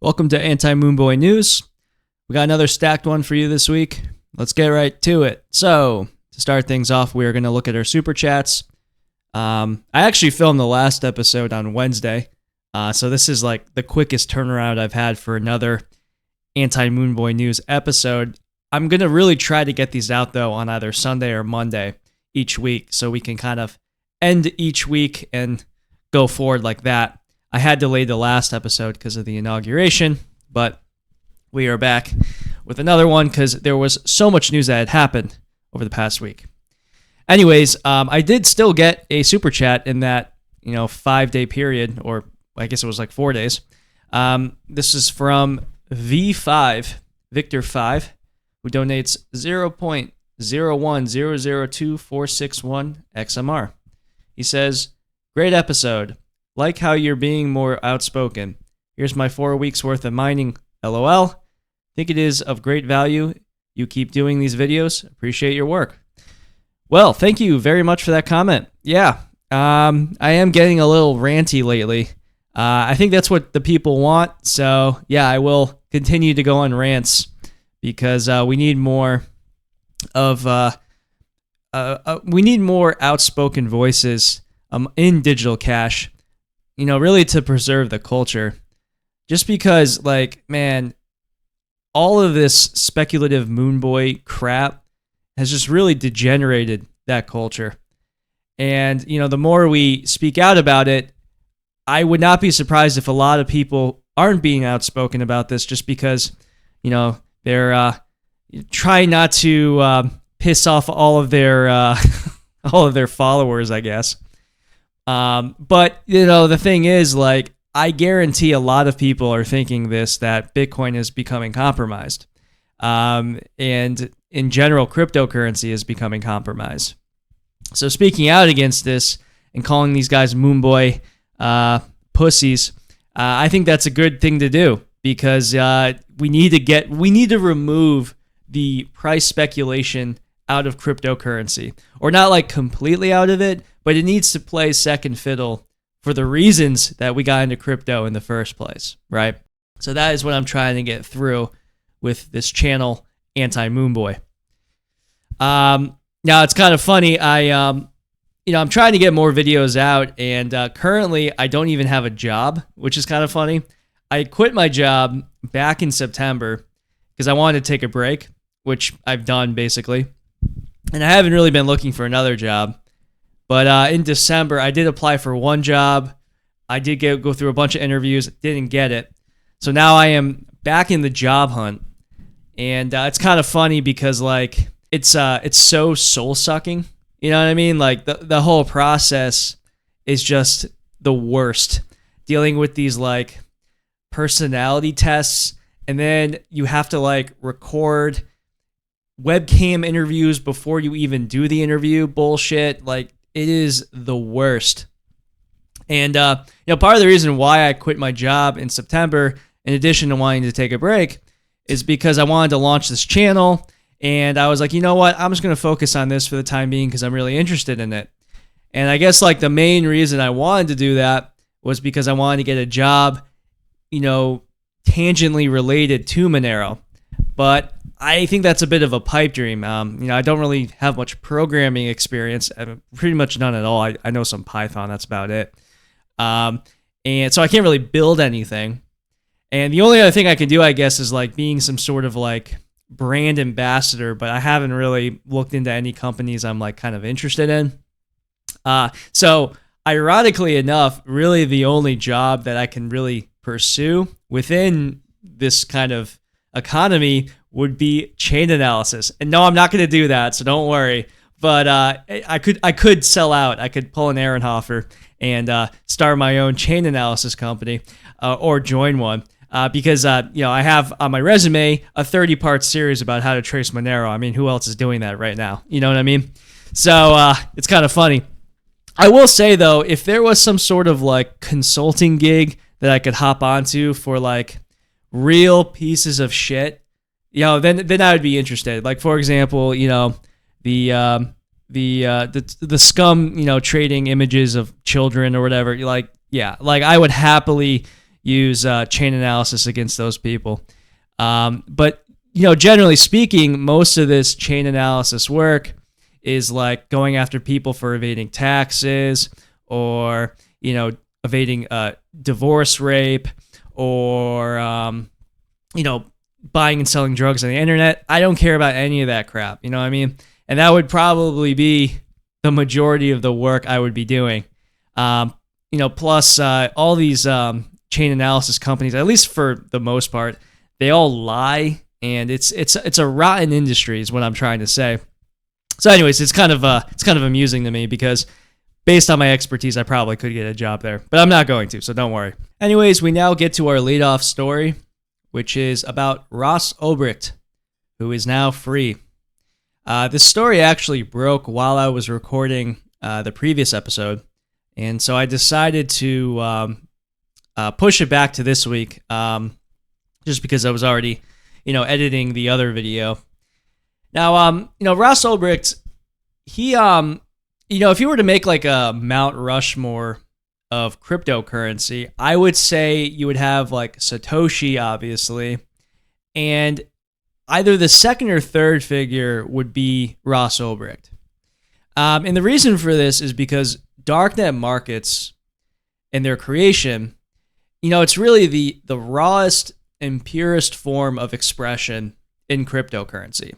Welcome to Anti Moonboy News. We got another stacked one for you this week. Let's get right to it. So, to start things off, we're going to look at our Superchats. I actually filmed the last episode on Wednesday, so this is like the quickest turnaround I've had for another Anti Moonboy News episode. I'm going to really try to get these out, though, on either Sunday or Monday each week, so we can kind of end each week and go forward like that. I had delayed the last episode because of the inauguration, but we are back with another one because there was so much news that had happened over the past week. Anyways, I did still get a super chat in that 5-day period, or I guess it was like 4 days. This is from V5 Victor 5, who donates 0.010024661 XMR. He says, "Great episode. Like how you're being more outspoken. Here's my 4 weeks worth of mining, LOL. Think it is of great value. You keep doing these videos. Appreciate your work." Well, thank you very much for that comment. Yeah, I am getting a little ranty lately. I think that's what the people want. So yeah, I will continue to go on rants because we need more of we need more outspoken voices in digital cash. Really to preserve the culture. Just because, man, all of this speculative Moonboy crap has just really degenerated that culture. And, the more we speak out about it, I would not be surprised if a lot of people aren't being outspoken about this just because, they're trying not to piss off all of their all of their followers, I guess. But, the thing is, I guarantee a lot of people are thinking that Bitcoin is becoming compromised. And in general, cryptocurrency is becoming compromised. So speaking out against this and calling these guys Moonboy pussies, I think that's a good thing to do because we need to remove the price speculation out of cryptocurrency, or not completely out of it, but it needs to play second fiddle for the reasons that we got into crypto in the first place, right? So that is what I'm trying to get through with this channel, Anti Moonboy. Now it's kind of funny. I'm trying to get more videos out, and currently I don't even have a job, which is kind of funny. I quit my job back in September because I wanted to take a break, which I've done basically. And I haven't really been looking for another job. But in December, I did apply for one job. I did go through a bunch of interviews, didn't get it. So now I am back in the job hunt. And it's kind of funny because it's so soul-sucking. You know what I mean? The whole process is just the worst. Dealing with these personality tests, and then you have to record webcam interviews before you even do the interview. Bullshit. It is the worst. And part of the reason why I quit my job in September, in addition to wanting to take a break, is because I wanted to launch this channel, and I was like, you know what, I'm just going to focus on this for the time being because I'm really interested in it. And I guess the main reason I wanted to do that was because I wanted to get a job, tangentially related to Monero. But I think that's a bit of a pipe dream. I don't really have much programming experience, pretty much none at all. I know some Python, that's about it. And so I can't really build anything. And the only other thing I can do, I guess, is being some sort of brand ambassador, but I haven't really looked into any companies I'm kind of interested in. So ironically enough, really the only job that I can really pursue within this kind of economy would be chain analysis. And no, I'm not going to do that, so don't worry. But I could sell out. I could pull an Ehrenhofer and start my own chain analysis company or join one. Because I have on my resume a 30-part series about how to trace Monero. I mean, who else is doing that right now? You know what I mean? So it's kind of funny. I will say, though, if there was some sort of consulting gig that I could hop onto for real pieces of shit, then I would be interested. For example, the scum, trading images of children or whatever. I would happily, use chain analysis against those people. But generally speaking, most of this chain analysis work is like going after people for evading taxes, or evading divorce, rape, or buying and selling drugs on the internet. I don't care about any of that crap. You know what I mean? And that would probably be the majority of the work I would be doing. Plus all these chain analysis companies, at least for the most part, they all lie, and it's a rotten industry is what I'm trying to say. So anyways, it's kind of amusing to me, because based on my expertise, I probably could get a job there, but I'm not going to, so don't worry. Anyways, we now get to our leadoff story, which is about Ross Ulbricht, who is now free. This story actually broke while I was recording the previous episode, and so I decided to push it back to this week, just because I was already, editing the other video. Now, Ross Ulbricht, he, if you were to make like a Mount Rushmore of cryptocurrency, I would say you would have like Satoshi, obviously, and either the second or third figure would be Ross Ulbricht. And the reason for this is because darknet markets and their creation, it's really the rawest and purest form of expression in cryptocurrency.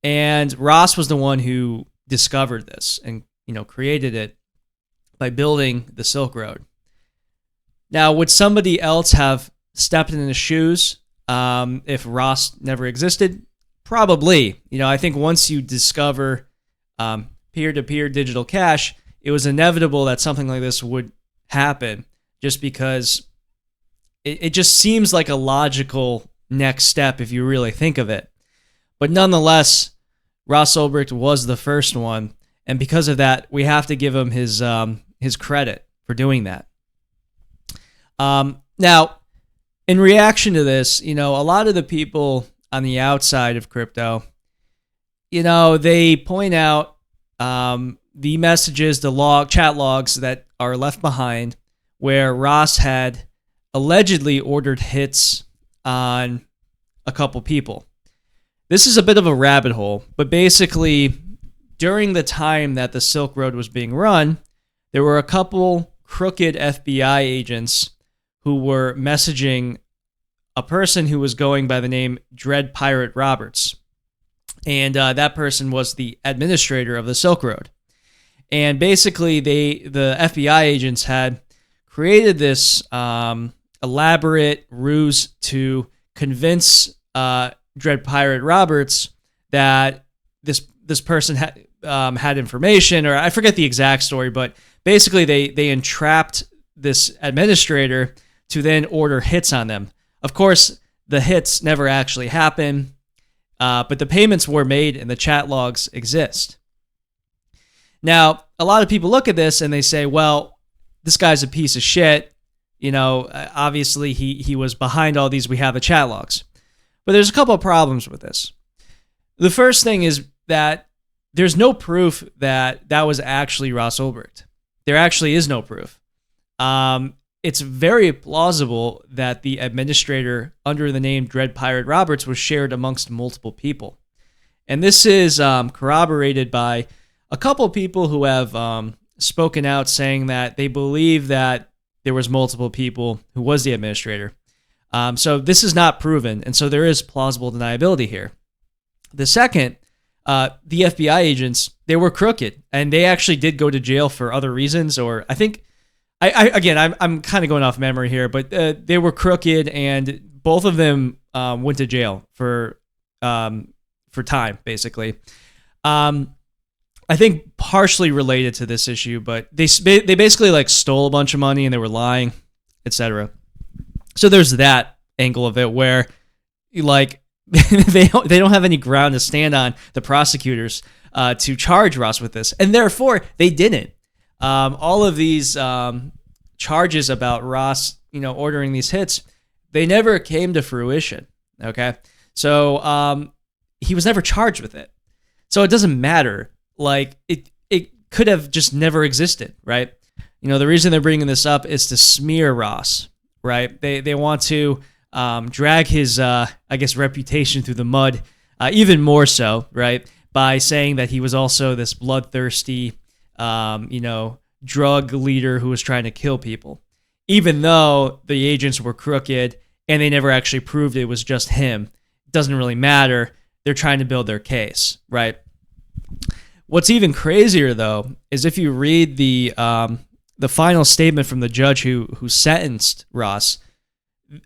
And Ross was the one who discovered this and, created it by building the Silk Road. Now, would somebody else have stepped in his shoes if Ross never existed? Probably. I think once you discover peer-to-peer digital cash, it was inevitable that something like this would happen, just because it just seems like a logical next step if you really think of it. But nonetheless, Ross Ulbricht was the first one, and because of that, we have to give him his credit for doing that. Now, in reaction to this, a lot of the people on the outside of crypto, they point out the messages, the chat logs that are left behind, where Ross had allegedly ordered hits on a couple people. This is a bit of a rabbit hole, but basically, during the time that the Silk Road was being run, there were a couple crooked FBI agents who were messaging a person who was going by the name Dread Pirate Roberts. And that person was the administrator of the Silk Road. And basically, the FBI agents had created this elaborate ruse to convince Dread Pirate Roberts that this person had information, or I forget the exact story, but basically they entrapped this administrator to then order hits on them. Of course, the hits never actually happened, but the payments were made and the chat logs exist. Now, a lot of people look at this and they say, well, this guy's a piece of shit. Obviously he was behind all these. We have the chat logs. But there's a couple of problems with this. The first thing is that there's no proof that that was actually Ross Ulbricht. There actually is no proof. It's very plausible that the administrator under the name Dread Pirate Roberts was shared amongst multiple people. And this is corroborated by a couple people who have spoken out saying that they believe that there was multiple people who was the administrator. So this is not proven, and so there is plausible deniability here. The second, the FBI agents, they were crooked, and they actually did go to jail for other reasons, or I think, I'm kind of going off memory here, but they were crooked, and both of them went to jail for time, basically. I think partially related to this issue, but they basically like stole a bunch of money and they were lying, etc. So there's that angle of it where, like, they don't have any ground to stand on, the prosecutors, to charge Ross with this, and therefore they didn't. All of these charges about Ross, ordering these hits, they never came to fruition. Okay, so he was never charged with it, so it doesn't matter. Like it could have just never existed, right? The reason they're bringing this up is to smear Ross, right? They want to drag his, reputation through the mud, even more so, right? By saying that he was also this bloodthirsty, drug leader who was trying to kill people, even though the agents were crooked and they never actually proved it was just him. It doesn't really matter. They're trying to build their case, right? What's even crazier, though, is if you read the final statement from the judge who sentenced Ross.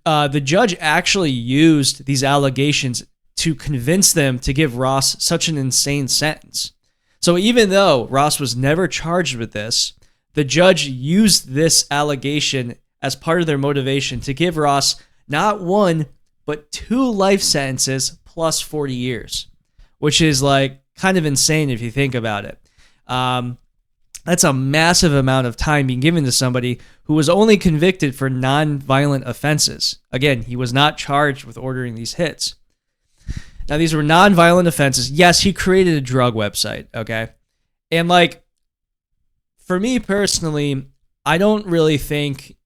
The judge actually used these allegations to convince them to give Ross such an insane sentence. So even though Ross was never charged with this, the judge used this allegation as part of their motivation to give Ross not 1, but 2 life sentences plus 40 years, which is like kind of insane if you think about it. That's a massive amount of time being given to somebody who was only convicted for non-violent offenses. Again, he was not charged with ordering these hits. Now, these were non-violent offenses. Yes, he created a drug website, okay? And, like, for me personally, I don't really think,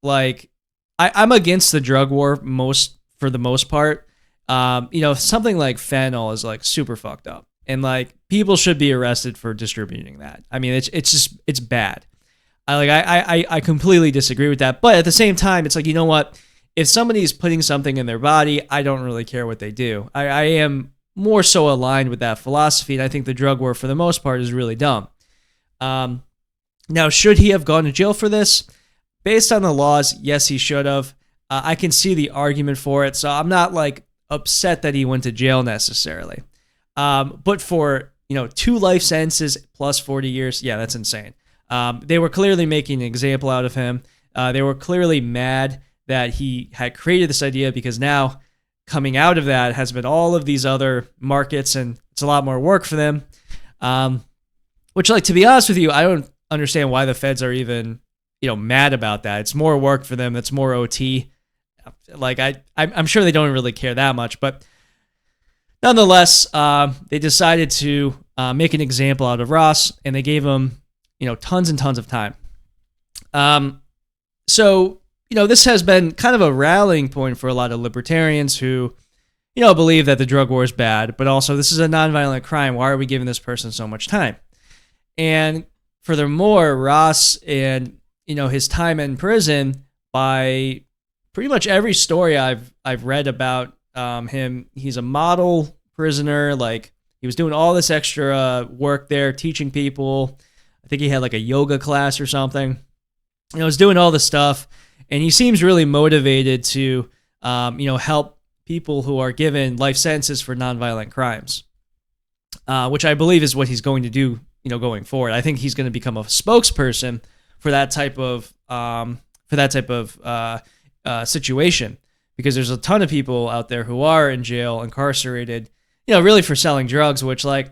like, I'm against the drug war for the most part. Something like fentanyl is, like, super fucked up. And, like, people should be arrested for distributing that. I mean, it's bad. I completely disagree with that. But at the same time, it's like, you know what? If somebody's putting something in their body, I don't really care what they do. I am more so aligned with that philosophy, and I think the drug war, for the most part, is really dumb. Now, should he have gone to jail for this? Based on the laws, yes, he should have. I can see the argument for it, so I'm not, like, upset that he went to jail necessarily. But for, 2 life sentences plus 40 years, yeah, that's insane. They were clearly making an example out of him. They were clearly mad that he had created this idea, because now coming out of that has been all of these other markets, and it's a lot more work for them. Which, like, to be honest with you, I don't understand why the feds are even, mad about that. It's more work for them. It's more OT. Like, I'm sure they don't really care that much, but nonetheless, they decided to make an example out of Ross, and they gave him, tons and tons of time. So, this has been kind of a rallying point for a lot of libertarians who, believe that the drug war is bad, but also this is a nonviolent crime. Why are we giving this person so much time? And furthermore, Ross and, his time in prison, by pretty much every story I've read about him, he's a model prisoner. Like, he was doing all this extra work there, teaching people. I think he had like a yoga class or something. Was doing all this stuff, and he seems really motivated to, help people who are given life sentences for nonviolent crimes, which I believe is what he's going to do, going forward. I think he's going to become a spokesperson for that type of situation, because there's a ton of people out there who are in jail, incarcerated, really for selling drugs, which, like,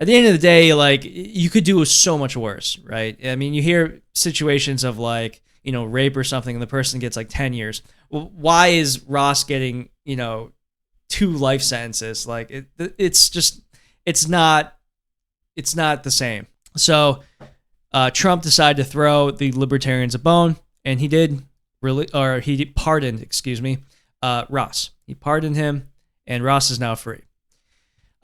at the end of the day, like, you could do so much worse, right? I mean, you hear situations of, like, rape or something, and the person gets like 10 years. Well, why is Ross getting, 2 life sentences? Like, it's not the same. So Trump decided to throw the libertarians a bone, and he pardoned Ross. He pardoned him, and Ross is now free.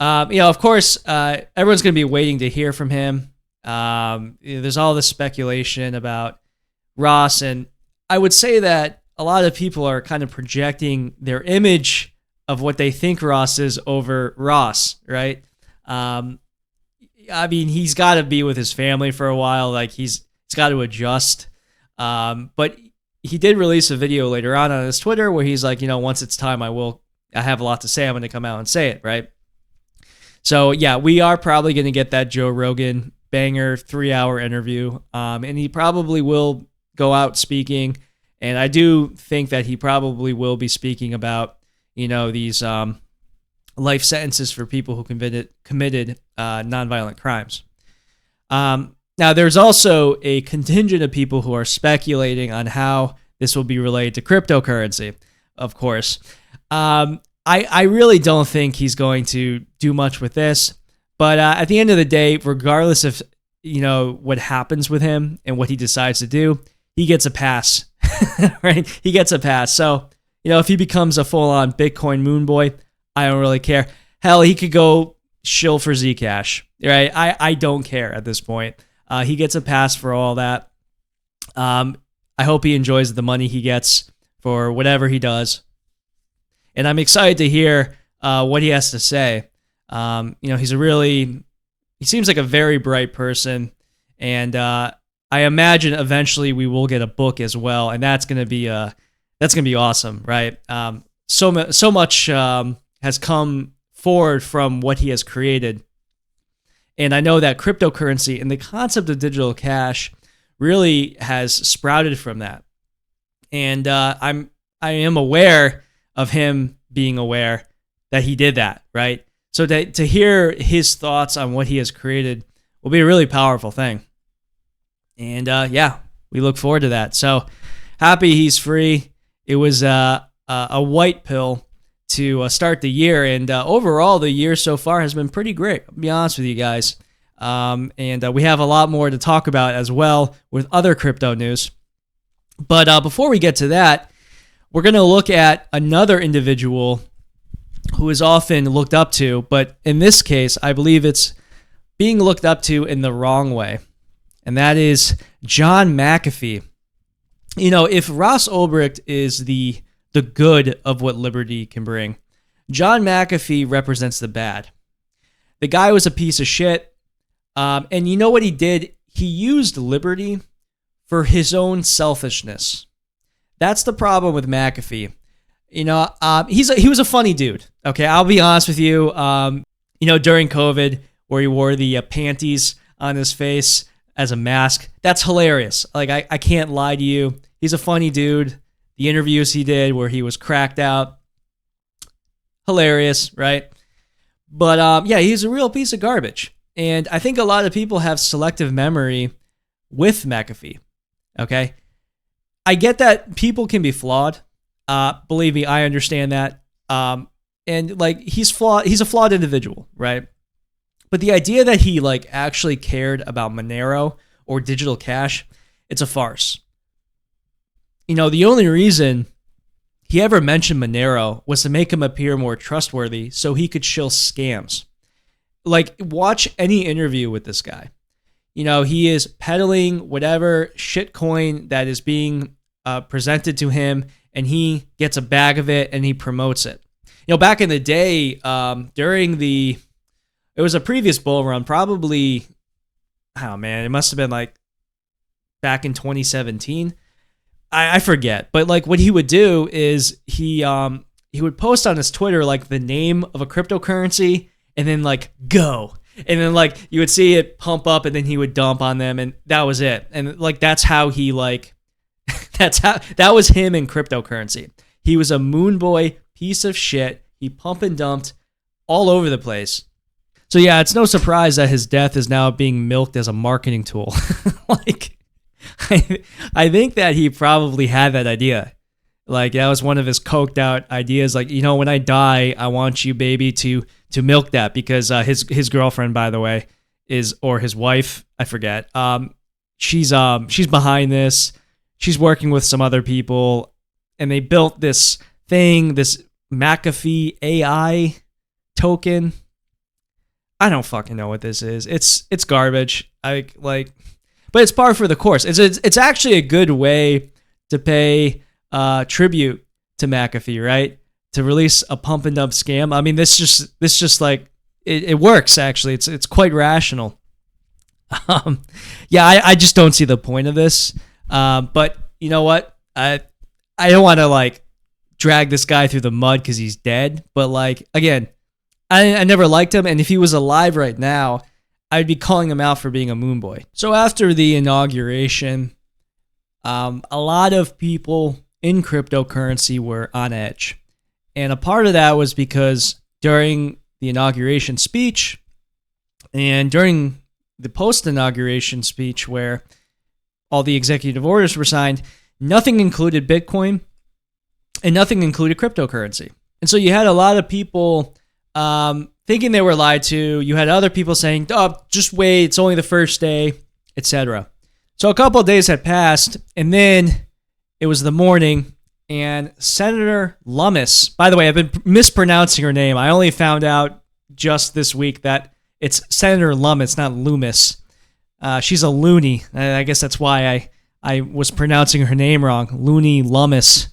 Of course, everyone's going to be waiting to hear from him. There's all this speculation about Ross, and I would say that a lot of people are kind of projecting their image of what they think Ross is over Ross, right? I mean, he's got to be with his family for a while. Like, he's got to adjust. But he did release a video later on his Twitter where he's like, once it's time, I have a lot to say. I'm going to come out and say it, right? So, yeah, we are probably going to get that Joe Rogan banger 3-hour interview. And he probably will go out speaking. And I do think that he probably will be speaking about, these life sentences for people who committed nonviolent crimes. Now, there's also a contingent of people who are speculating on how this will be related to cryptocurrency, of course. I really don't think he's going to do much with this. But at the end of the day, regardless of, what happens with him and what he decides to do, he gets a pass right? He gets a pass. So, if he becomes a full-on Bitcoin Moonboy, I don't really care. Hell, he could go shill for Zcash, right? I don't care at this point. He gets a pass for all that. I hope he enjoys the money he gets for whatever he does. And I'm excited to hear what he has to say. He seems like a very bright person. And I imagine eventually we will get a book as well. And that's going to be awesome, right? So much has come forward from what he has created. And I know that cryptocurrency and the concept of digital cash really has sprouted from that. And I am aware of him being aware that he did that, right? So to hear his thoughts on what he has created will be a really powerful thing. And we look forward to that. So happy he's free. It was a white pill to start the year, and overall the year so far has been pretty great. I'll be honest with you guys. And we have a lot more to talk about as well with other crypto news. But before we get to that, we're going to look at another individual who is often looked up to, but in this case, I believe it's being looked up to in the wrong way, and that is John Mcaffee. If Ross Ulbricht is the good of what liberty can bring, John Mcaffee represents the bad. The guy was a piece of shit. And you know what he did? He used liberty for his own selfishness. That's the problem with Mcaffee. He was a funny dude. Okay, I'll be honest with you. During COVID, where he wore the panties on his face as a mask, that's hilarious. Like, I can't lie to you. He's a funny dude. The interviews he did where he was cracked out, hilarious, right? But he's a real piece of garbage. And I think a lot of people have selective memory with Mcaffee, okay? I get that people can be flawed. Believe me, I understand that. And he's flawed. He's a flawed individual, right? But the idea that he actually cared about Monero or digital cash, it's a farce. The only reason he ever mentioned Monero was to make him appear more trustworthy so he could shill scams. Watch any interview with this guy. He is peddling whatever shitcoin that is being presented to him, and he gets a bag of it and he promotes it. Back in the day, it was a previous bull run, probably, it must have been back in 2017. I forget, but what he would do is he would post on his Twitter the name of a cryptocurrency and then go, and then you would see it pump up and then he would dump on them, and that was it. And that's how he that was him in cryptocurrency. He was a Moonboy piece of shit. He pump and dumped all over the place. So yeah, it's no surprise that his death is now being milked as a marketing tool. I think that he probably had that idea. That was one of his coked out ideas. When I die, I want you, baby, to milk that, because his girlfriend, by the way, or his wife, I forget. She's behind this. She's working with some other people, and they built this thing, this Mcaffee AI token. I don't fucking know what this is. It's garbage. But it's par for the course. It's actually a good way to pay tribute to Mcaffee, right? To release a pump and dump scam. I mean, it works actually. It's quite rational. I just don't see the point of this. But you know what? I don't want to drag this guy through the mud because he's dead. But again, I never liked him, and if he was alive right now, I'd be calling him out for being a Moonboy. So after the inauguration, a lot of people in cryptocurrency were on edge. And a part of that was because during the inauguration speech and during the post-inauguration speech where all the executive orders were signed, nothing included Bitcoin and nothing included cryptocurrency. And so you had a lot of people thinking they were lied to. You had other people saying, oh, just wait, it's only the first day, etc. So a couple of days had passed, and then it was the morning, and Senator Lummis, by the way, I've been mispronouncing her name. I only found out just this week that it's Senator Lummis, not Lummis. She's a loony. I guess that's why I was pronouncing her name wrong. Loony Lummis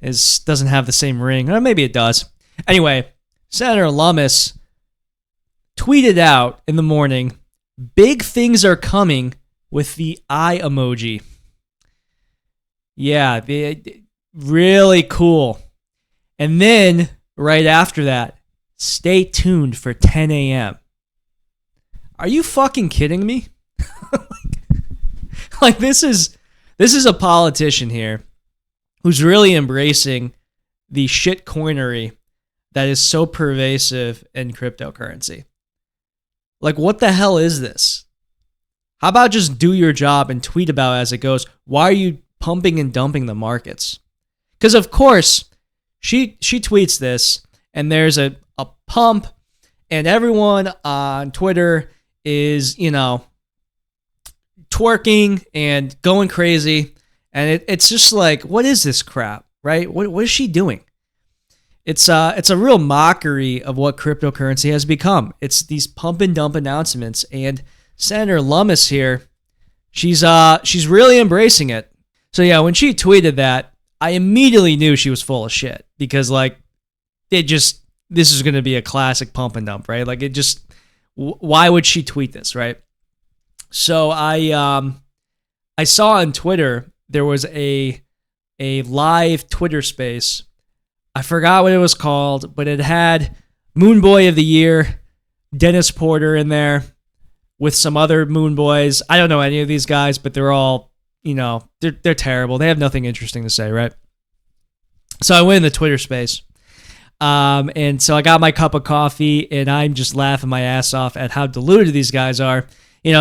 doesn't have the same ring. Or maybe it does. Anyway, Senator Lummis tweeted out in the morning, "Big things are coming," with the eye emoji. Yeah, really cool. And then, right after that, "Stay tuned for 10 a.m. Are you fucking kidding me? Like, this is a politician here who's really embracing the shitcoinery that is so pervasive in cryptocurrency. Like, what the hell is this? How about just do your job and tweet about it as it goes? Why are you pumping and dumping the markets? Because, of course, she tweets this, and there's a pump, and everyone on Twitter is, twerking and going crazy. And it's just like, what is this crap, right? What is she doing? It's a real mockery of what cryptocurrency has become. It's these pump and dump announcements, and Senator Lummis here, she's really embracing it. So yeah, when she tweeted that, I immediately knew she was full of shit, because like this is going to be a classic pump and dump, right? Like, why would she tweet this, right? So I saw on Twitter there was a live Twitter space. I forgot what it was called, but it had Moonboy of the Year, Dennis Porter in there with some other Moonboys. I don't know any of these guys, but they're all, they're terrible. They have nothing interesting to say, right? So I went in the Twitter space. And so I got my cup of coffee, and I'm just laughing my ass off at how deluded these guys are. They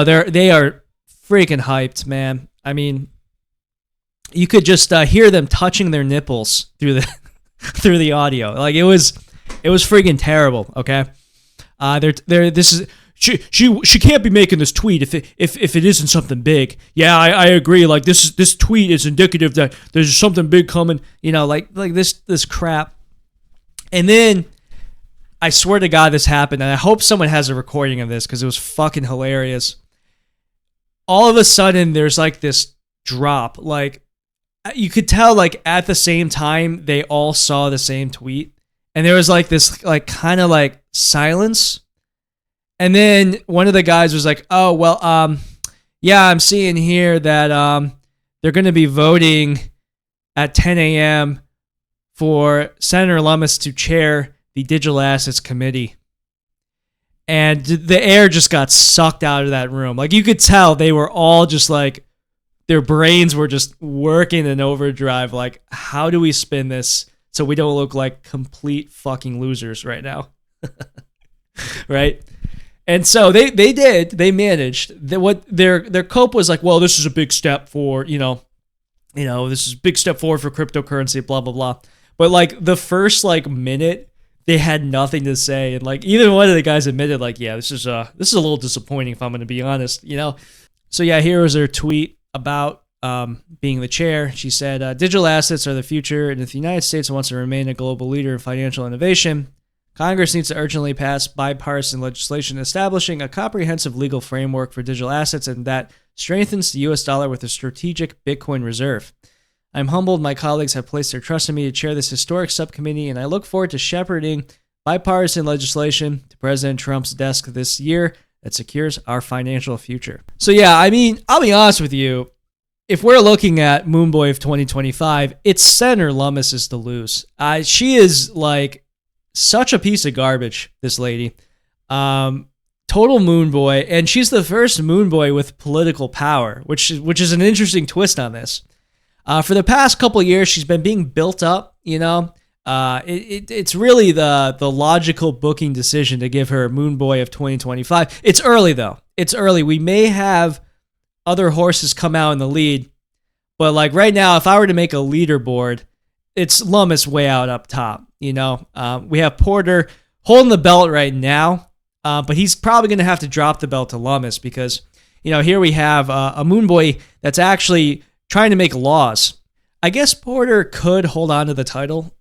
are freaking hyped, man. I mean, you could just hear them touching their nipples through the audio. Like, it was freaking terrible. Okay, she can't be making this tweet if it isn't something big. Yeah, I agree. Like, this tweet is indicative that there's something big coming. Like this crap. And then, I swear to God this happened, and I hope someone has a recording of this because it was fucking hilarious. All of a sudden, there's like this drop. Like, you could tell, like, at the same time, they all saw the same tweet. And there was like this, like, kind of like silence. And then one of the guys was like, "Oh, well, yeah, I'm seeing here that they're going to be voting at 10 a.m. for Senator Lummis to chair the Digital Assets Committee." And the air just got sucked out of that room. Like, you could tell they were all just like, their brains were just working in overdrive. Like, how do we spin this so we don't look like complete fucking losers right now? Right? And so they managed. What their cope was like, well, this is a big step for, this is a big step forward for cryptocurrency, blah, blah, blah. But like the first like minute, they had nothing to say. And like, even one of the guys admitted, like, yeah, this is a little disappointing, if I'm going to be honest, So yeah, here was their tweet about being the chair. She said, "Digital assets are the future, and if the United States wants to remain a global leader in financial innovation, Congress needs to urgently pass bipartisan legislation establishing a comprehensive legal framework for digital assets, and that strengthens the U.S. dollar with a strategic Bitcoin reserve. I'm humbled my colleagues have placed their trust in me to chair this historic subcommittee, and I look forward to shepherding bipartisan legislation to President Trump's desk this year that secures our financial future." So yeah, I mean, I'll be honest with you. If we're looking at Moonboy of 2025, it's Senator Lummis to lose. She is like such a piece of garbage, this lady. Total Moonboy, and she's the first Moonboy with political power, which is an interesting twist on this. For the past couple of years, she's been being built up, It's really the logical booking decision to give her Moonboy of 2025. It's early, though. It's early. We may have other horses come out in the lead, but like right now, if I were to make a leaderboard, it's Lummis way out up top. We have Porter holding the belt right now, but he's probably going to have to drop the belt to Lummis because, here we have a Moonboy that's actually trying to make laws. I guess Porter could hold on to the title.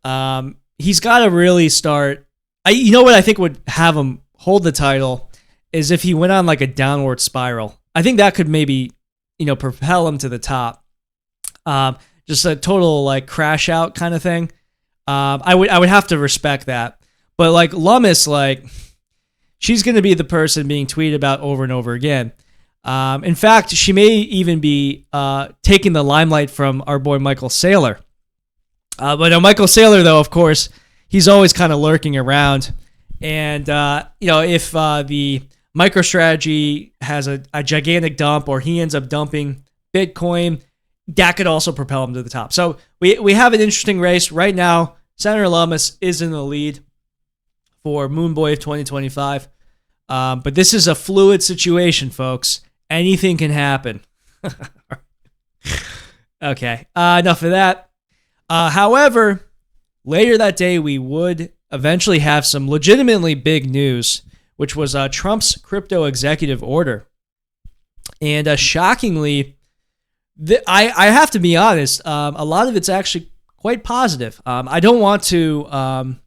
He's got to really start. You know what I think would have him hold the title is if he went on like a downward spiral. I think that could maybe, propel him to the top. Just a total like crash out kind of thing. I would have to respect that. But like Lummis, like she's going to be the person being tweeted about over and over again. In fact, she may even be taking the limelight from our boy Michael Saylor. But Michael Saylor, though, of course, he's always kind of lurking around. And, if the MicroStrategy has a gigantic dump or he ends up dumping Bitcoin, that could also propel him to the top. So we have an interesting race. Right now, Senator Lummis is in the lead for Moonboy of 2025. But this is a fluid situation, folks. Anything can happen. Okay, enough of that. However, later that day, we would eventually have some legitimately big news, which was Trump's crypto executive order. And shockingly, I have to be honest, a lot of it's actually quite positive. I don't want to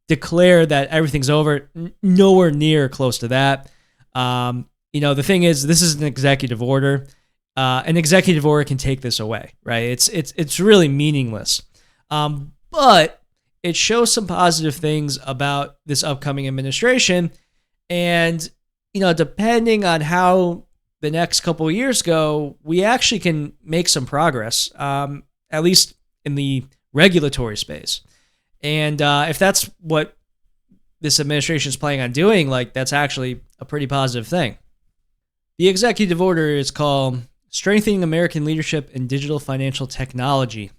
declare that everything's over. Nowhere near close to that. The thing is, this is an executive order. An executive order can take this away, right? It's really meaningless. But it shows some positive things about this upcoming administration. And, depending on how the next couple of years go, we actually can make some progress, at least in the regulatory space. And if that's what this administration is planning on doing, like that's actually a pretty positive thing. The executive order is called Strengthening American Leadership in Digital Financial Technology.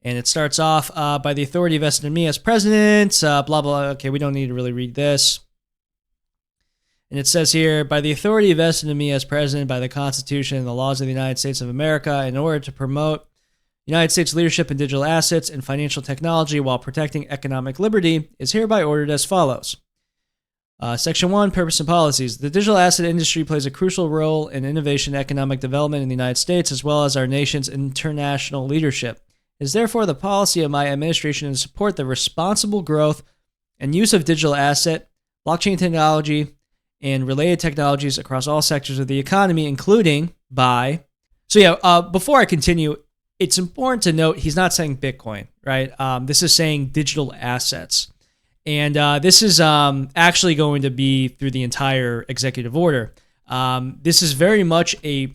And it starts off by the authority vested in me as president, blah, blah. Okay, we don't need to really read this. And it says here, by the authority vested in me as president by the Constitution and the laws of the United States of America, in order to promote United States leadership in digital assets and financial technology while protecting economic liberty, is hereby ordered as follows. Section 1, Purpose and Policies. The digital asset industry plays a crucial role in innovation and economic development in the United States, as well as our nation's international leadership. It is therefore the policy of my administration to support the responsible growth and use of digital asset, blockchain technology, and related technologies across all sectors of the economy, including by... before I continue, it's important to note he's not saying Bitcoin, right? This is saying digital assets. And this is actually going to be through the entire executive order. This is very much a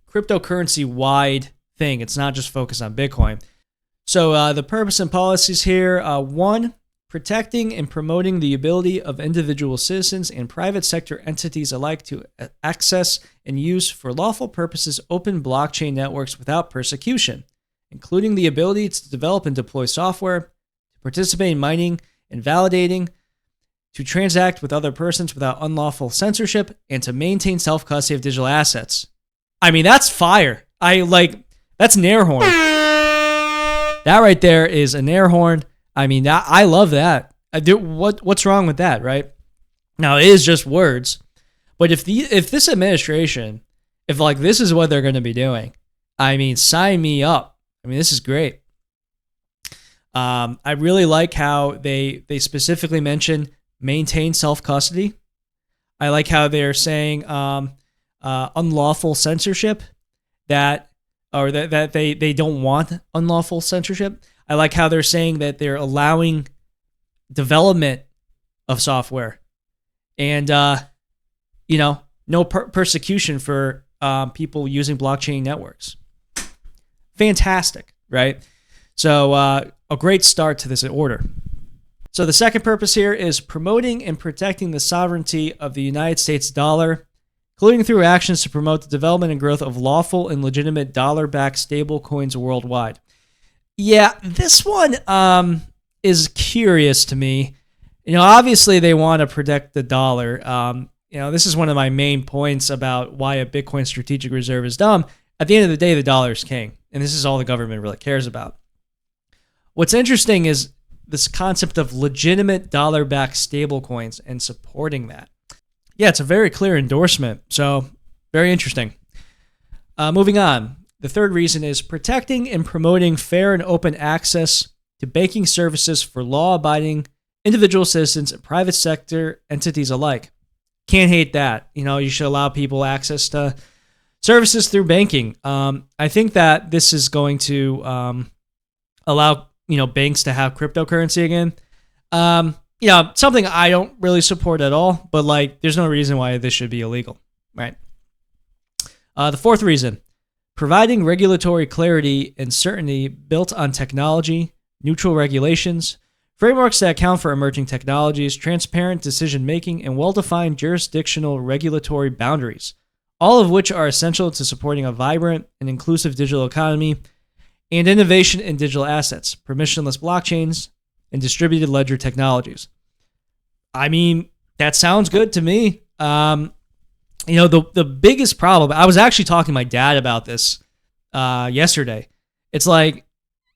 cryptocurrency-wide thing. It's not just focused on Bitcoin. So the purpose and policies here, 1, protecting and promoting the ability of individual citizens and private sector entities alike to access and use for lawful purposes open blockchain networks without persecution, including the ability to develop and deploy software, to participate in mining and validating, to transact with other persons without unlawful censorship, and to maintain self-custody of digital assets. I mean, that's fire. That's an air horn. That right there is an air horn. I mean, I love that. What's wrong with that, right? Now, it is just words. But if this administration, if this is what they're going to be doing, I mean, sign me up. I mean, this is great. I really like how they specifically mention maintain self-custody. I like how they're saying unlawful censorship, that they don't want unlawful censorship. I like how they're saying that they're allowing development of software and, no persecution for people using blockchain networks. Fantastic, right? So a great start to this order. So the second purpose here is promoting and protecting the sovereignty of the United States dollar, including through actions to promote the development and growth of lawful and legitimate dollar-backed stable coins worldwide. Yeah, this one is curious to me. Obviously they want to protect the dollar. This is one of my main points about why a Bitcoin strategic reserve is dumb. At the end of the day, the dollar is king, and this is all the government really cares about. What's interesting is this concept of legitimate dollar-backed stablecoins and supporting that. Yeah, it's a very clear endorsement, so very interesting. Moving on. The third reason is protecting and promoting fair and open access to banking services for law-abiding individual citizens and private sector entities alike. Can't hate that. You should allow people access to services through banking. I think that this is going to allow banks to have cryptocurrency again. Something I don't really support at all, but there's no reason why this should be illegal, right? The fourth reason, providing regulatory clarity and certainty built on technology, neutral regulations, frameworks that account for emerging technologies, transparent decision-making, and well-defined jurisdictional regulatory boundaries, all of which are essential to supporting a vibrant and inclusive digital economy and innovation in digital assets, permissionless blockchains, and distributed ledger technologies. I mean, that sounds good to me. The biggest problem, I was actually talking to my dad about this yesterday. It's like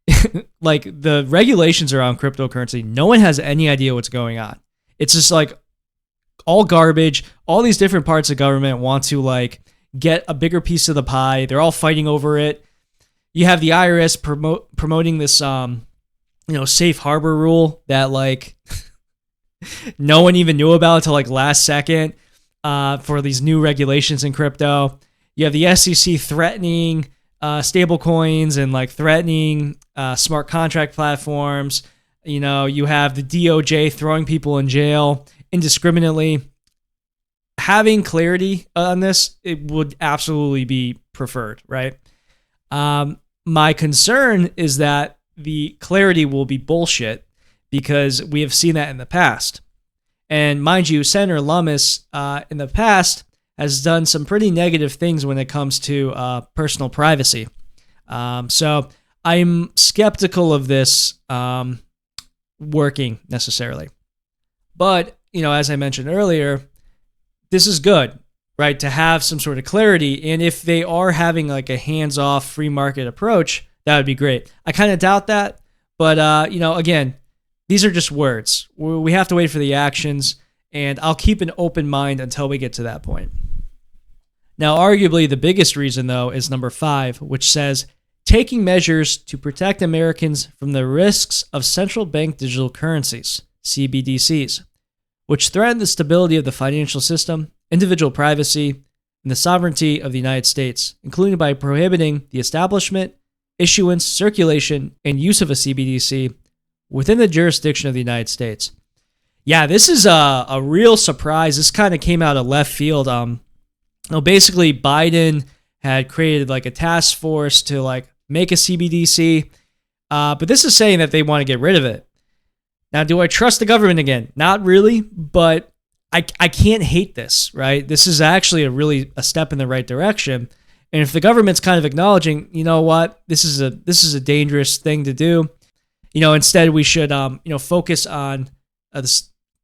the regulations around cryptocurrency, no one has any idea what's going on. It's just all garbage. All these different parts of government want to get a bigger piece of the pie. They're all fighting over it. You have the IRS promoting this safe harbor rule that no one even knew about until last second for these new regulations in crypto. You have the SEC threatening stable coins and threatening smart contract platforms. You have the DOJ throwing people in jail indiscriminately. Having clarity on this, it would absolutely be preferred, right? My concern is that the clarity will be bullshit because we have seen that in the past. And mind you, Senator Lummis in the past has done some pretty negative things when it comes to personal privacy. So I'm skeptical of this working necessarily. But, as I mentioned earlier, this is good, right? To have some sort of clarity. And if they are having a hands-off free market approach, that would be great. I kind of doubt that. But, again, these are just words. We have to wait for the actions. And I'll keep an open mind until we get to that point. Now, arguably the biggest reason, though, is number 5, which says, taking measures to protect Americans from the risks of central bank digital currencies, CBDCs, which threaten the stability of the financial system, individual privacy, and the sovereignty of the United States, including by prohibiting the establishment, issuance, circulation, and use of a CBDC within the jurisdiction of the United States. Yeah, this is a real surprise. This kind of came out of left field. Basically, Biden had created a task force to make a CBDC, but this is saying that they want to get rid of it. Now, do I trust the government again? Not really, but I can't hate this, right? This is actually a step in the right direction. And if the government's kind of acknowledging, you know what, this is a dangerous thing to do, instead we should focus on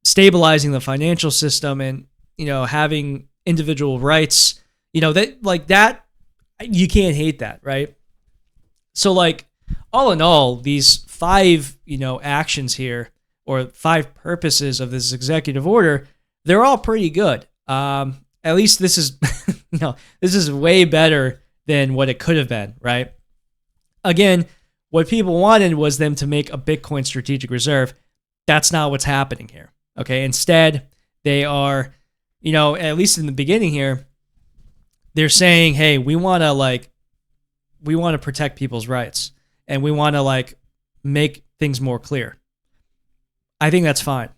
stabilizing the financial system and having individual rights, that you can't hate that, right? So all in all, these 5 actions here, or 5 purposes of this executive order, they're all pretty good. At least this is this is way better than what it could have been, right? Again, what people wanted was them to make a Bitcoin strategic reserve. That's not what's happening here. Okay, instead they are, at least in the beginning here, they're saying, hey, we want to protect people's rights, and we want to make things more clear. I think that's fine.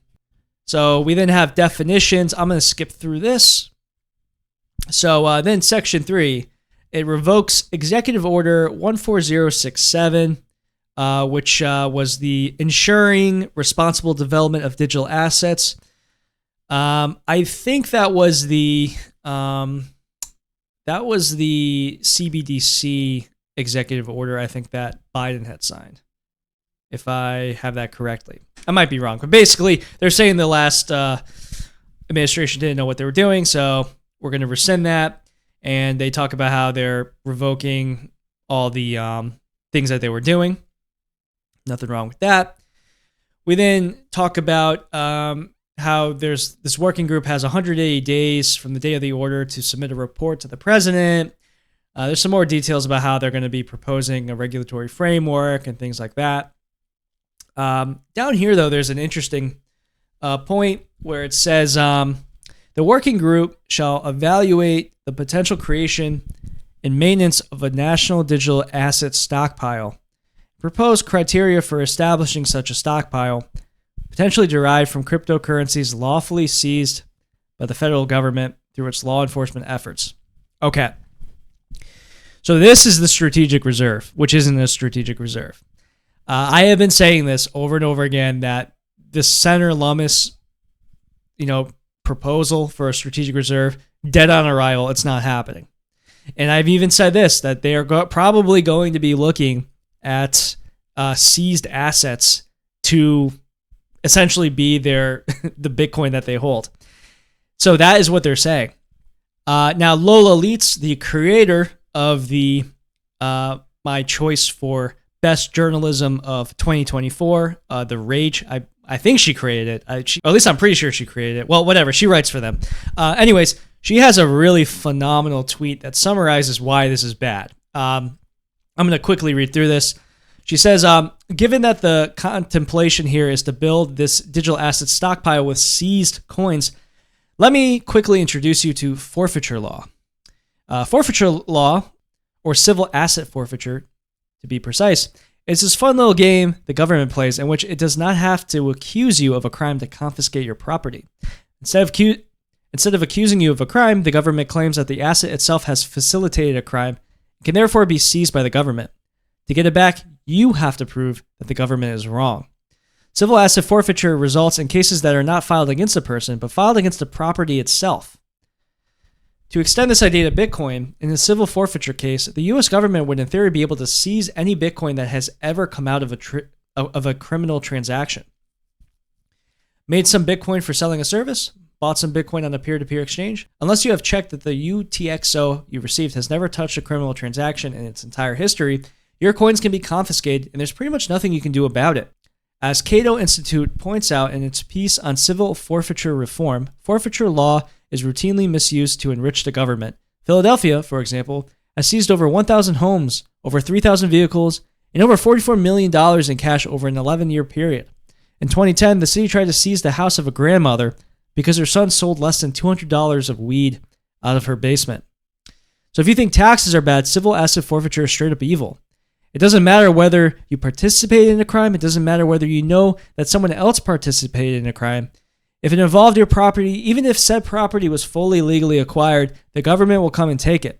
So we then have definitions. I'm going to skip through this. So then section 3, it revokes Executive Order 14067, which was the ensuring responsible development of digital assets. I think that was the CBDC executive order. I think that Biden had signed, if I have that correctly. I might be wrong, but basically they're saying the last administration didn't know what they were doing, so we're going to rescind that. And they talk about how they're revoking all the things that they were doing. Nothing wrong with that. We then talk about how there's this working group has 180 days from the day of the order to submit a report to the president. There's some more details about how they're going to be proposing a regulatory framework and things like that. Down here, though, there's an interesting point where it says the working group shall evaluate the potential creation and maintenance of a national digital asset stockpile. Propose criteria for establishing such a stockpile, potentially derived from cryptocurrencies lawfully seized by the federal government through its law enforcement efforts. Okay. So this is the strategic reserve, which isn't a strategic reserve. I have been saying this over and over again that this Senator Lummis, proposal for a strategic reserve, dead on arrival. It's not happening. And I've even said this, that they are probably going to be looking at seized assets to essentially be the Bitcoin that they hold. So that is what they're saying. Now, Lola Leitz, the creator of the my choice for best journalism of 2024, The Rage, I think she created it. Or at least I'm pretty sure she created it. Well, whatever. She writes for them. Anyways, she has a really phenomenal tweet that summarizes why this is bad. I'm going to quickly read through this. She says, given that the contemplation here is to build this digital asset stockpile with seized coins, let me quickly introduce you to forfeiture law. Forfeiture law, or civil asset forfeiture, to be precise, is this fun little game the government plays in which it does not have to accuse you of a crime to confiscate your property. Instead of accusing you of a crime, the government claims that the asset itself has facilitated a crime and can therefore be seized by the government. To get it back, you have to prove that the government is wrong. Civil asset forfeiture results in cases that are not filed against a person, but filed against the property itself. To extend this idea to Bitcoin, in a civil forfeiture case, the U.S. government would in theory be able to seize any Bitcoin that has ever come out of a criminal transaction. Made some Bitcoin for selling a service, bought some Bitcoin on a peer-to-peer exchange. Unless you have checked that the UTXO you received has never touched a criminal transaction in its entire history, your coins can be confiscated and there's pretty much nothing you can do about it. As Cato Institute points out in its piece on civil forfeiture reform, forfeiture law is routinely misused to enrich the government. Philadelphia, for example, has seized over 1,000 homes, over 3,000 vehicles, and over $44 million in cash over an 11-year period. In 2010, the city tried to seize the house of a grandmother because her son sold less than $200 of weed out of her basement. So if you think taxes are bad, civil asset forfeiture is straight up evil. It doesn't matter whether you participated in a crime. It doesn't matter whether you know that someone else participated in a crime. If it involved your property, even if said property was fully legally acquired, the government will come and take it.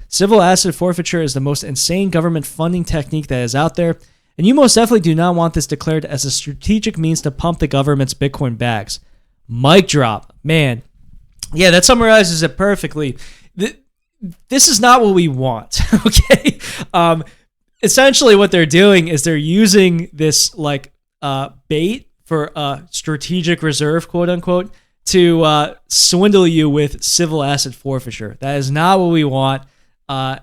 Civil asset forfeiture is the most insane government funding technique that is out there, and you most definitely do not want this declared as a strategic means to pump the government's Bitcoin bags. Mic drop. Man. Yeah, that summarizes it perfectly. This is not what we want, okay? Essentially what they're doing is they're using this bait for a strategic reserve, quote unquote, to swindle you with civil asset forfeiture. That is not what we want. A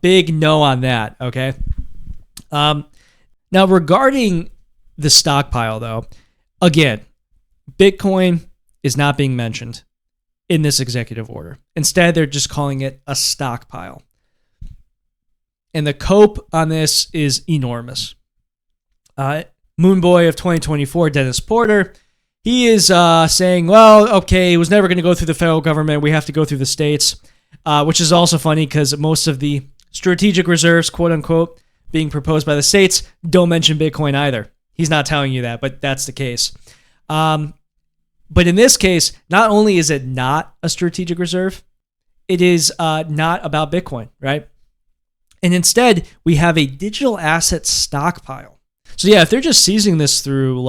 big no on that, okay? Now, regarding the stockpile, though, again, Bitcoin is not being mentioned in this executive order. Instead, they're just calling it a stockpile. And the cope on this is enormous. Moonboy of 2024, Dennis Porter, he is saying, well, okay, it was never going to go through the federal government. We have to go through the states, which is also funny because most of the strategic reserves, quote unquote, being proposed by the states don't mention Bitcoin either. He's not telling you that, but that's the case. But in this case, not only is it not a strategic reserve, it is not about Bitcoin, right? And instead, we have a digital asset stockpile. So yeah, if they're just seizing this through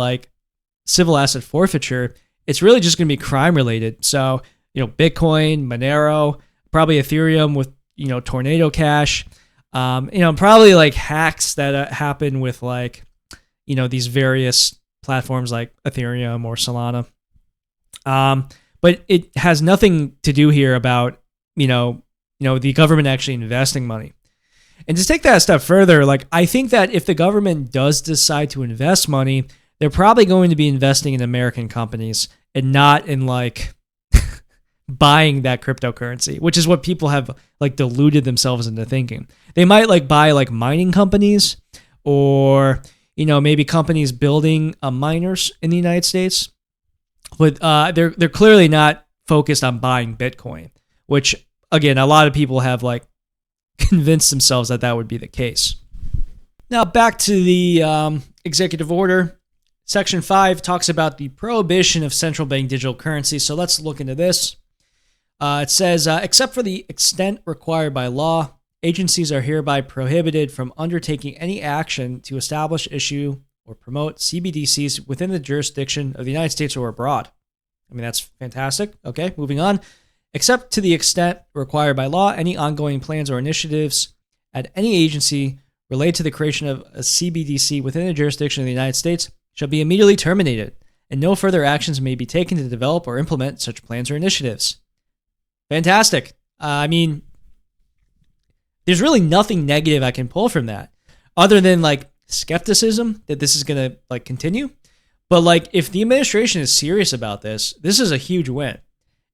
civil asset forfeiture, it's really just going to be crime related. So, Bitcoin, Monero, probably Ethereum with, Tornado Cash, probably hacks that happen with these various platforms like Ethereum or Solana. But it has nothing to do here about, the government actually investing money. And to take that a step further, I think that if the government does decide to invest money, they're probably going to be investing in American companies and not in buying that cryptocurrency, which is what people have like deluded themselves into thinking. They might like buy like mining companies or, you know, maybe companies building miners in the United States, but they're clearly not focused on buying Bitcoin, which again, a lot of people have like convinced themselves that that would be the case. Now back to the executive order. Section 5 talks about the prohibition of central bank digital currency. So let's look into this. It says, except for the extent required by law, agencies are hereby prohibited from undertaking any action to establish, issue, or promote CBDCs within the jurisdiction of the United States or abroad. I mean, that's fantastic. Okay, moving on. Except to the extent required by law, any ongoing plans or initiatives at any agency related to the creation of a CBDC within the jurisdiction of the United States shall be immediately terminated, and no further actions may be taken to develop or implement such plans or initiatives. Fantastic. I mean, there's really nothing negative I can pull from that other than like skepticism that this is going to like continue. But like if the administration is serious about this, this is a huge win.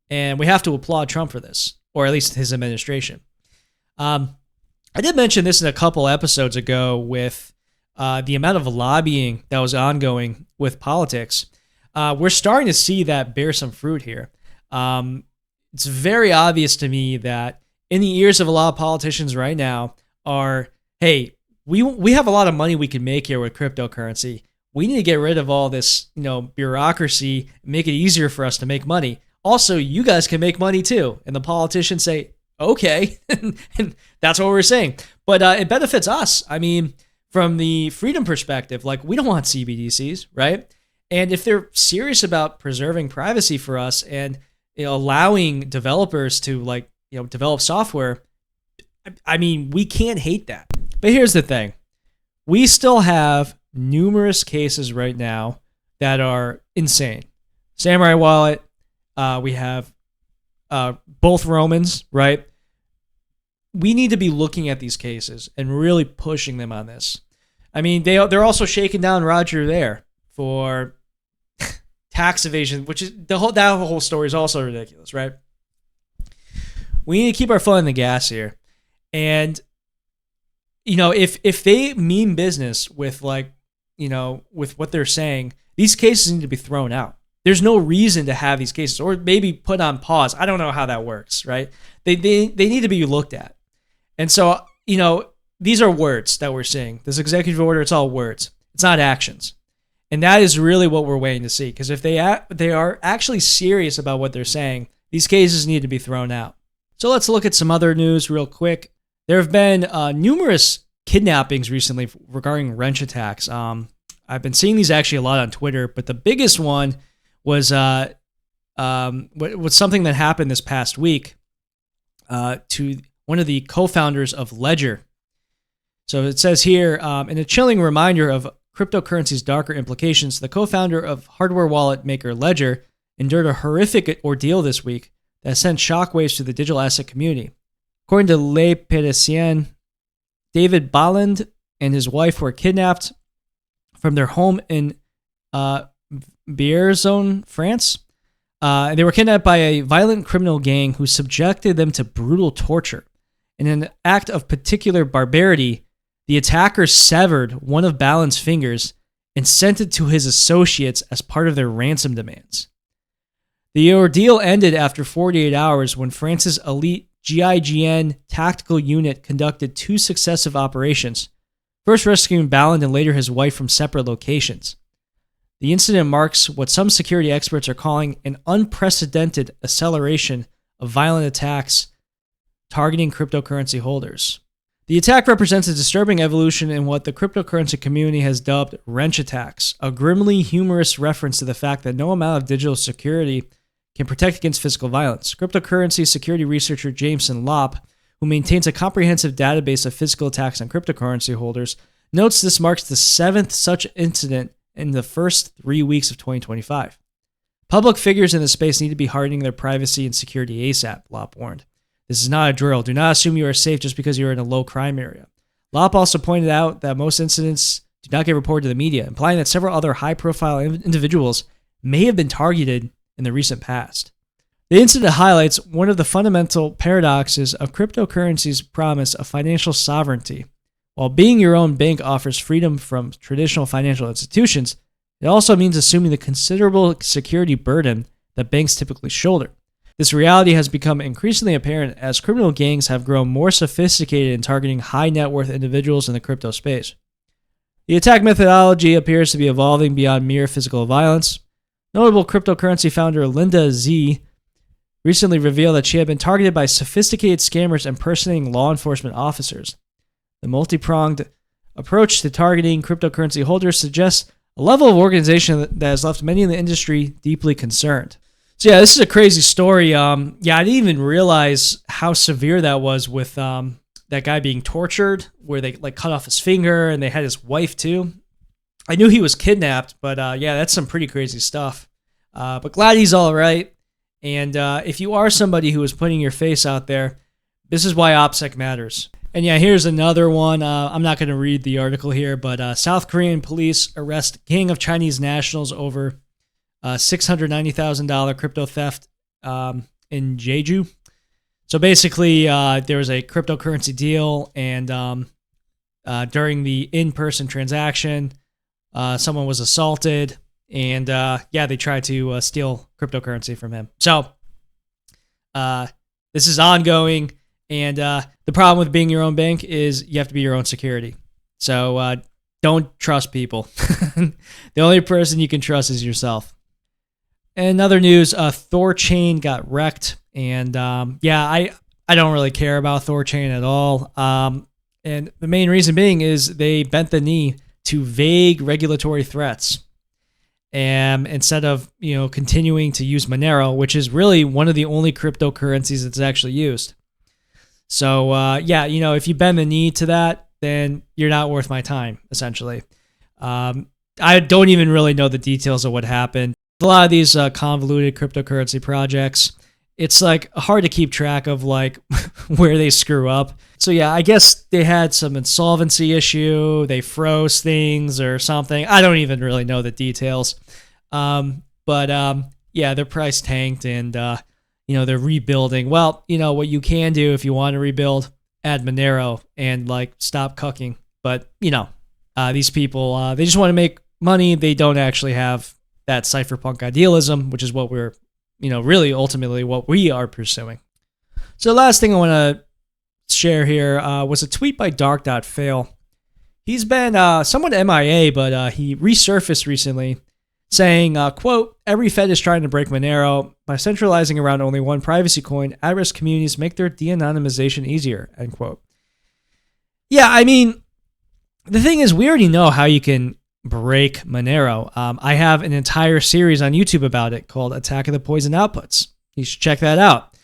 And we have to applaud Trump for this, or at least his administration. I did mention this in a couple episodes ago with the amount of lobbying that was ongoing with politics. We're starting to see that bear some fruit here. It's very obvious to me that in the ears of a lot of politicians right now are, hey, we have a lot of money we can make here with cryptocurrency. We need to get rid of all this, you know, bureaucracy, make it easier for us to make money. Also, you guys can make money too. And the politicians say, okay, and that's what we're saying. But it benefits us. I mean, from the freedom perspective, like we don't want CBDCs, right? And if they're serious about preserving privacy for us and, you know, allowing developers to like, you know, develop software, I mean, we can't hate that. But here's the thing. We still have numerous cases right now that are insane. Samurai Wallet, we have both Romans, right? We need to be looking at these cases and really pushing them on this. I mean, they're also shaking down Roger Ver for tax evasion, which is that whole story is also ridiculous, right? We need to keep our foot on the gas here. And, you know, if they mean business with like, you know, with what they're saying, these cases need to be thrown out. There's no reason to have these cases or maybe put on pause. I don't know how that works, right? They need to be looked at. And so, you know, these are words that we're seeing. This executive order, it's all words. It's not actions. And that is really what we're waiting to see. Because if they are actually serious about what they're saying, these cases need to be thrown out. So let's look at some other news real quick. There have been numerous kidnappings recently regarding wrench attacks. I've been seeing these actually a lot on Twitter, but the biggest one was something that happened this past week to one of the co-founders of Ledger. So it says here, in a chilling reminder of cryptocurrency's darker implications, the co-founder of hardware wallet maker Ledger endured a horrific ordeal this week that sent shockwaves to the digital asset community. According to Le Parisien, David Balland and his wife were kidnapped from their home in Vierzon, France. They were kidnapped by a violent criminal gang who subjected them to brutal torture. In an act of particular barbarity, the attackers severed one of Balland's fingers and sent it to his associates as part of their ransom demands. The ordeal ended after 48 hours when France's elite GIGN tactical unit conducted 2 successive operations, first rescuing Balland and later his wife from separate locations. The incident marks what some security experts are calling an unprecedented acceleration of violent attacks targeting cryptocurrency holders. The attack represents a disturbing evolution in what the cryptocurrency community has dubbed wrench attacks, a grimly humorous reference to the fact that no amount of digital security can protect against physical violence. Cryptocurrency security researcher Jameson Lopp, who maintains a comprehensive database of physical attacks on cryptocurrency holders, notes this marks the 7th such incident in the first 3 weeks of 2025. Public figures in the space need to be hardening their privacy and security ASAP, Lopp warned. This is not a drill. Do not assume you are safe just because you are in a low crime area. Lopp also pointed out that most incidents do not get reported to the media, implying that several other high-profile individuals may have been targeted in the recent past. The incident highlights one of the fundamental paradoxes of cryptocurrency's promise of financial sovereignty. While being your own bank offers freedom from traditional financial institutions, it also means assuming the considerable security burden that banks typically shoulder. This reality has become increasingly apparent as criminal gangs have grown more sophisticated in targeting high net worth individuals in the crypto space. The attack methodology appears to be evolving beyond mere physical violence. Notable cryptocurrency founder Linda Z recently revealed that she had been targeted by sophisticated scammers impersonating law enforcement officers. The multi-pronged approach to targeting cryptocurrency holders suggests a level of organization that has left many in the industry deeply concerned. So yeah, this is a crazy story. I didn't even realize how severe that was with that guy being tortured, where they like cut off his finger, and they had his wife too. I knew he was kidnapped, but yeah, that's some pretty crazy stuff. But glad he's all right. And if you are somebody who is putting your face out there, this is why OPSEC matters. And yeah, here's another one. I'm not going to read the article here, but South Korean police arrest gang of Chinese nationals over $690,000 crypto theft in Jeju. So basically, there was a cryptocurrency deal, and during the in-person transaction, someone was assaulted, and they tried to steal cryptocurrency from him. So this is ongoing, and the problem with being your own bank is you have to be your own security. So don't trust people. The only person you can trust is yourself. And other news, Thorchain got wrecked, and I don't really care about Thorchain at all. And the main reason being is they bent the knee to vague regulatory threats, and instead of continuing to use Monero, which is really one of the only cryptocurrencies that's actually used. So if you bend the knee to that, then you're not worth my time, essentially. I don't even really know the details of what happened. A lot of these convoluted cryptocurrency projects, it's like hard to keep track of like where they screw up. So yeah, I guess they had some insolvency issue, they froze things or something. I don't even really know the details. But their price tanked, and they're rebuilding. Well, what you can do if you want to rebuild, add Monero and like stop cucking. But these people, they just want to make money. They don't actually have that cypherpunk idealism, which is what we're, really ultimately what we are pursuing. So the last thing I want to share here was a tweet by dark.fail. He's been somewhat MIA, but he resurfaced recently saying, quote, "Every Fed is trying to break Monero. By centralizing around only one privacy coin, at-risk communities make their de-anonymization easier," end quote. Yeah, I mean, the thing is, we already know how you can break Monero. I have an entire series on YouTube about it called Attack of the Poison Outputs. You should check that out.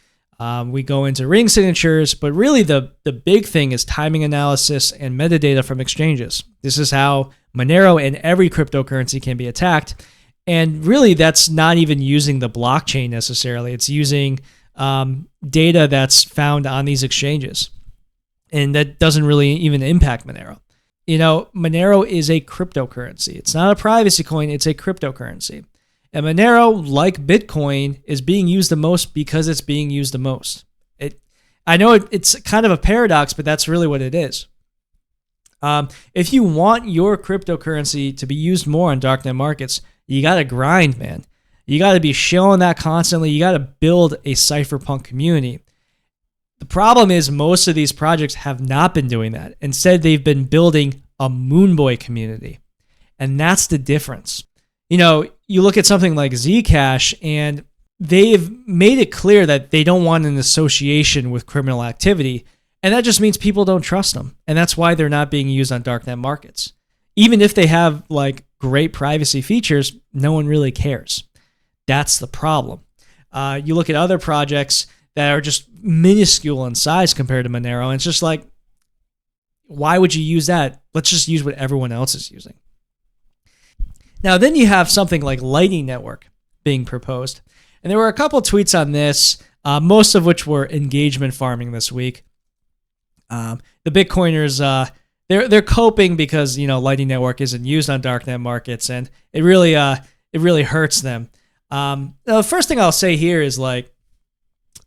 We go into ring signatures, but really the big thing is timing analysis and metadata from exchanges. This is how Monero and every cryptocurrency can be attacked. And really, that's not even using the blockchain necessarily. It's using data that's found on these exchanges. And that doesn't really even impact Monero. Monero is a cryptocurrency. It's not a privacy coin, it's a cryptocurrency. And Monero, like Bitcoin, is being used the most because it's being used the most. I know it's kind of a paradox, but that's really what it is. If you want your cryptocurrency to be used more on darknet markets, you got to grind, man. You got to be showing that constantly. You got to build a cypherpunk community. The problem is most of these projects have not been doing that. Instead, they've been building a Moonboy community. And that's the difference. You look at something like Zcash, and they've made it clear that they don't want an association with criminal activity. And that just means people don't trust them. And that's why they're not being used on darknet markets. Even if they have like great privacy features, no one really cares. That's the problem. You look at other projects that are just minuscule in size compared to Monero, and it's just like, why would you use that? Let's just use what everyone else is using. Now, then you have something like Lightning Network being proposed. And there were a couple tweets on this, most of which were engagement farming this week. The Bitcoiners, they're coping because, Lightning Network isn't used on darknet markets, and it really hurts them. The first thing I'll say here is like,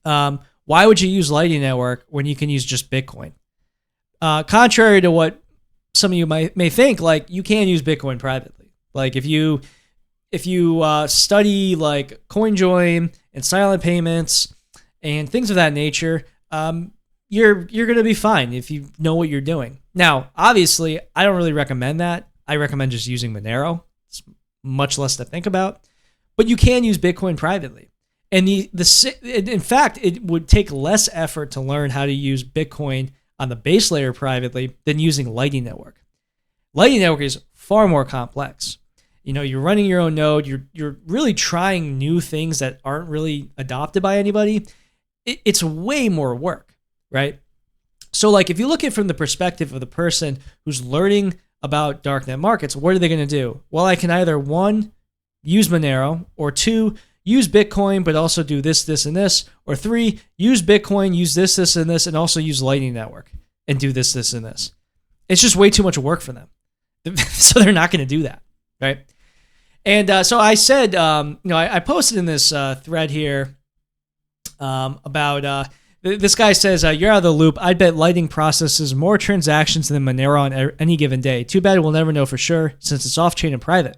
Why would you use Lightning Network when you can use just Bitcoin? Contrary to what some of you may think, like you can use Bitcoin privately. Like if you study like CoinJoin and silent payments and things of that nature, you're going to be fine if you know what you're doing. Now, obviously, I don't really recommend that. I recommend just using Monero. It's much less to think about, but you can use Bitcoin privately. And in fact, it would take less effort to learn how to use Bitcoin on the base layer privately than using Lightning Network. Lightning Network is far more complex. You're running your own node. You're really trying new things that aren't really adopted by anybody. It's way more work, right? So like if you look at it from the perspective of the person who's learning about darknet markets, what are they going to do? Well, I can either 1, use Monero, or 2, use Bitcoin, but also do this, this, and this, or 3, use Bitcoin, use this, this, and this, and also use Lightning Network and do this, this, and this. It's just way too much work for them. So they're not going to do that, right? And so I said, I posted in this thread here about this guy says, you're out of the loop. I bet Lightning processes more transactions than Monero on any given day. Too bad we'll never know for sure since it's off-chain and private.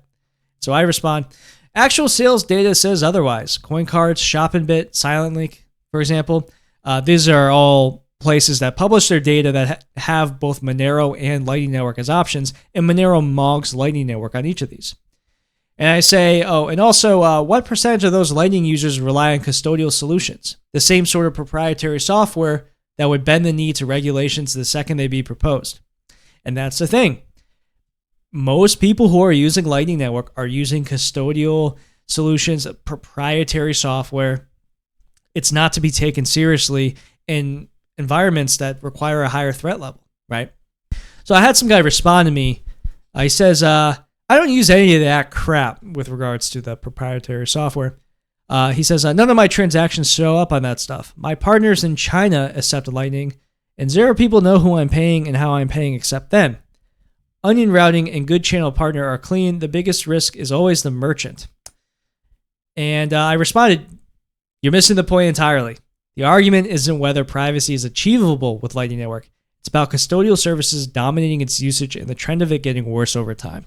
So I respond, actual sales data says otherwise. CoinCards, ShopandBit, SilentLink, for example. These are all places that publish their data that have both Monero and Lightning Network as options, and Monero mogs Lightning Network on each of these. And I say, and also, what percentage of those Lightning users rely on custodial solutions? The same sort of proprietary software that would bend the knee to regulations the second they be proposed. And that's the thing. Most people who are using Lightning Network are using custodial solutions, proprietary software. It's not to be taken seriously in environments that require a higher threat level, right? So I had some guy respond to me. He says, I don't use any of that crap with regards to the proprietary software. He says, none of my transactions show up on that stuff. My partners in China accept Lightning, and 0 people know who I'm paying and how I'm paying except them. Onion routing and good channel partner are clean. The biggest risk is always the merchant. And I responded, you're missing the point entirely. The argument isn't whether privacy is achievable with Lightning Network. It's about custodial services dominating its usage and the trend of it getting worse over time.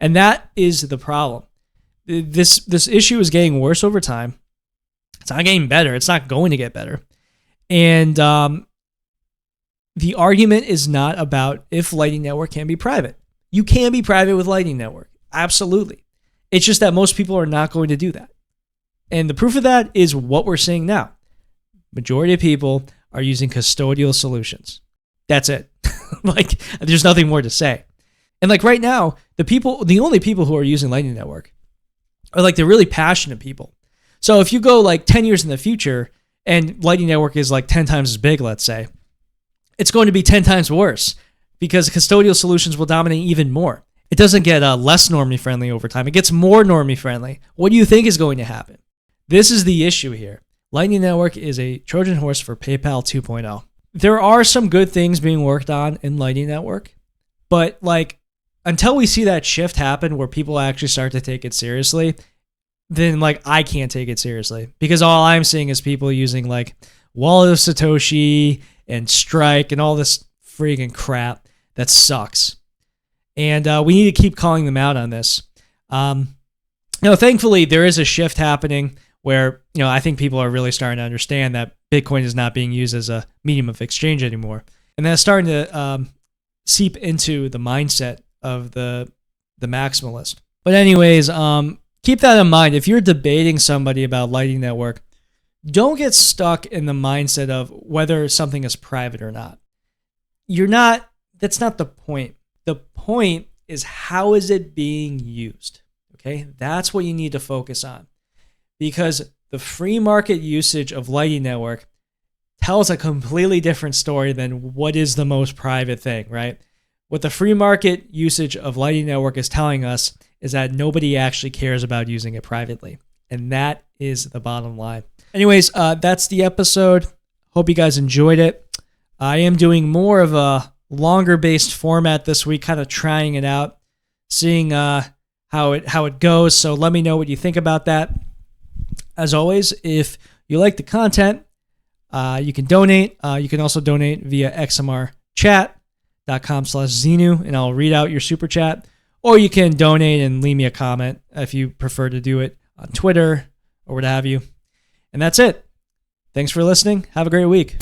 And that is the problem. This issue is getting worse over time. It's not getting better. It's not going to get better. And the argument is not about if Lightning Network can be private. You can be private with Lightning Network. Absolutely. It's just that most people are not going to do that. And the proof of that is what we're seeing now. Majority of people are using custodial solutions. That's it. Like, there's nothing more to say. And like right now, the only people who are using Lightning Network are like the really passionate people. So if you go like 10 years in the future and Lightning Network is like 10 times as big, let's say, it's going to be 10 times worse because custodial solutions will dominate even more. It doesn't get less normie friendly over time. It gets more normie friendly. What do you think is going to happen? This is the issue here. Lightning Network is a Trojan horse for PayPal 2.0. There are some good things being worked on in Lightning Network, but like until we see that shift happen where people actually start to take it seriously, then like I can't take it seriously because all I'm seeing is people using like Wallet of Satoshi and Strike and all this freaking crap that sucks. And we need to keep calling them out on this. Thankfully there is a shift happening where, I think people are really starting to understand that Bitcoin is not being used as a medium of exchange anymore. And that's starting to seep into the mindset of the maximalist. But anyways, keep that in mind. If you're debating somebody about Lightning Network, don't get stuck in the mindset of whether something is private or not. That's not the point. The point is how is it being used? Okay, that's what you need to focus on. Because the free market usage of Lightning Network tells a completely different story than what is the most private thing, right? What the free market usage of Lightning Network is telling us is that nobody actually cares about using it privately. And that is the bottom line. Anyways, that's the episode. Hope you guys enjoyed it. I am doing more of a longer based format this week, kind of trying it out, seeing how it goes. So let me know what you think about that. As always, if you like the content, You can donate. You can also donate via xmrchat.com/xenu, and I'll read out your super chat. Or you can donate and leave me a comment if you prefer to do it on Twitter or what have you. And that's it. Thanks for listening. Have a great week.